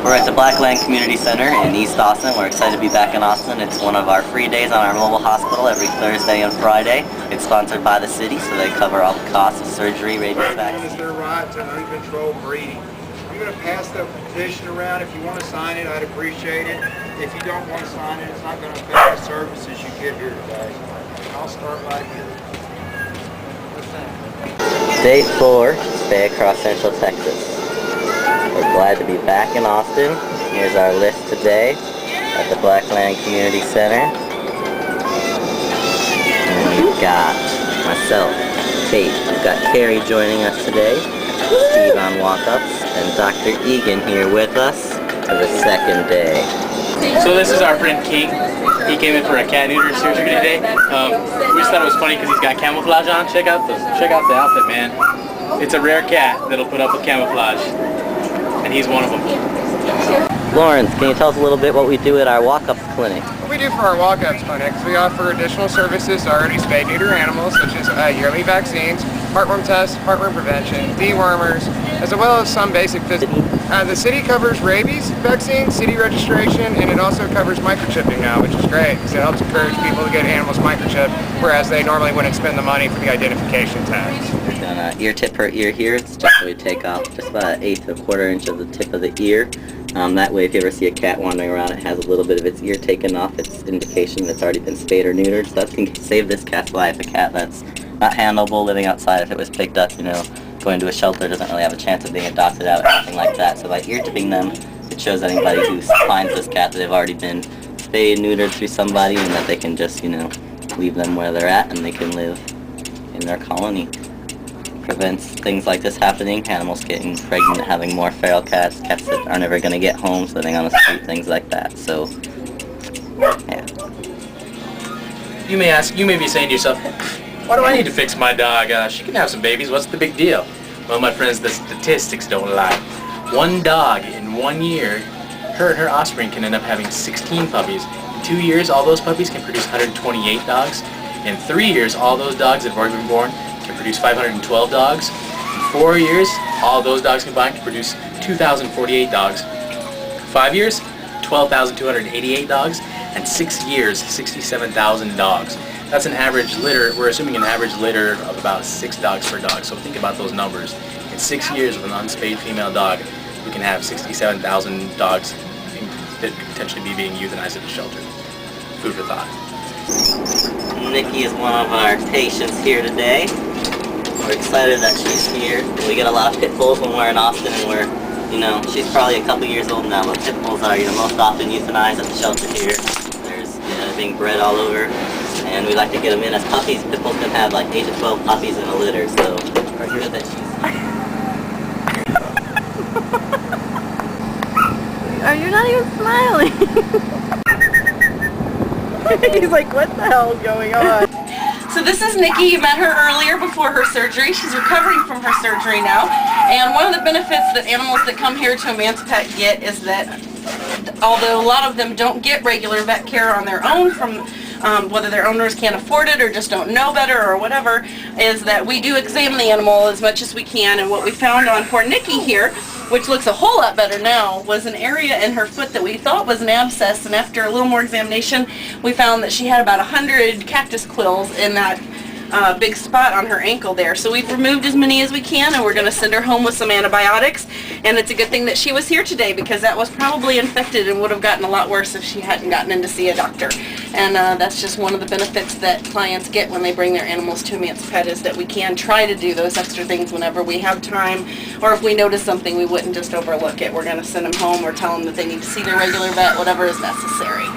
We're at the Blackland Community Center in East Austin. We're excited to be back in Austin. It's one of our free days on our mobile hospital every Thursday and Friday. It's sponsored by the city, so they cover all the costs of surgery, rabies vaccines. It's their right to uncontrolled breeding. I'm going to pass the petition around. If you want to sign it, I'd appreciate it. If you don't want to sign it, it's not going to affect the services you get here today. I'll start right here. Day 4, stay across Central Texas. We're glad to be back in Austin. Here's our list today at the Blackland Community Center. And we've got myself, Kate, we've got Carrie joining us today, Steve on walk-ups, and Dr. Egan here with us for the second day. So this is our friend King. He came in for a cat neuter surgery today. We just thought it was funny because he's got camouflage on. Check out the outfit, man. It's a rare cat that'll put up with camouflage, and he's one of them. Lawrence, can you tell us a little bit what we do at our walk-ups clinic? What we do for our walk-ups clinics, we offer additional services to already spayed neuter animals, such as yearly vaccines, heartworm tests, heartworm prevention, dewormers, as well as some basic physical. The city covers rabies vaccine, city registration, and it also covers microchipping now, which is great because it helps encourage people to get animals microchipped, whereas they normally wouldn't spend the money for the identification tags. We've done an ear tip per ear here. It's just where we take off just about an eighth to a quarter inch of the tip of the ear. That way, if you ever see a cat wandering around, it has a little bit of its ear taken off. It's indication that it's already been spayed or neutered. So that can save this cat's life. A cat that's not handleable, living outside, if it was picked up, going to a shelter, doesn't really have a chance of being adopted out or anything like that. So by ear tipping them, it shows anybody who finds this cat that they've already been spayed, neutered through somebody, and that they can just, leave them where they're at and they can live in their colony. Prevents things like this happening, animals getting pregnant, having more feral cats, cats that are never going to get home, living on the street, things like that. So, yeah. You may be saying to yourself, why do I need to fix my dog? She can have some babies. What's the big deal? Well, my friends, the statistics don't lie. One dog in 1 year, her and her offspring can end up having 16 puppies. In 2 years, all those puppies can produce 128 dogs. In 3 years, all those dogs that have already been born can produce 512 dogs. In 4 years, all those dogs combined can produce 2,048 dogs. 5 years, 12,288 dogs. And 6 years, 67,000 dogs. That's an average litter. We're assuming an average litter of about 6 dogs per dog. So think about those numbers. In 6 years with an unspayed female dog, we can have 67,000 dogs that could potentially be being euthanized at a shelter. Food for thought. Nikki is one of our patients here today. We're excited that she's here. We get a lot of pit bulls when we're in Austin, and we're, she's probably a couple years old now, but pit bulls are, most often euthanized at the shelter here. There's, they're being bred all over, and we like to get them in as puppies. Pit bulls can have like 8 to 12 puppies in a litter, so it's good that she's Are you not even smiling? He's like, what the hell is going on? So this is Nikki. You met her earlier before her surgery. She's recovering from her surgery now. And one of the benefits that animals that come here to Emancipate get is that although a lot of them don't get regular vet care on their own from whether their owners can't afford it or just don't know better or whatever, is that we do examine the animal as much as we can. And what we found on poor Nikki here, which looks a whole lot better now, was an area in her foot that we thought was an abscess, and after a little more examination we found that she had about 100 cactus quills in that big spot on her ankle there. So we've removed as many as we can, and we're going to send her home with some antibiotics. And it's a good thing that she was here today, because that was probably infected and would have gotten a lot worse if she hadn't gotten in to see a doctor. And that's just one of the benefits that clients get when they bring their animals to Emancipate, is that we can try to do those extra things whenever we have time, or if we notice something, we wouldn't just overlook it. We're going to send them home or tell them that they need to see their regular vet, whatever is necessary.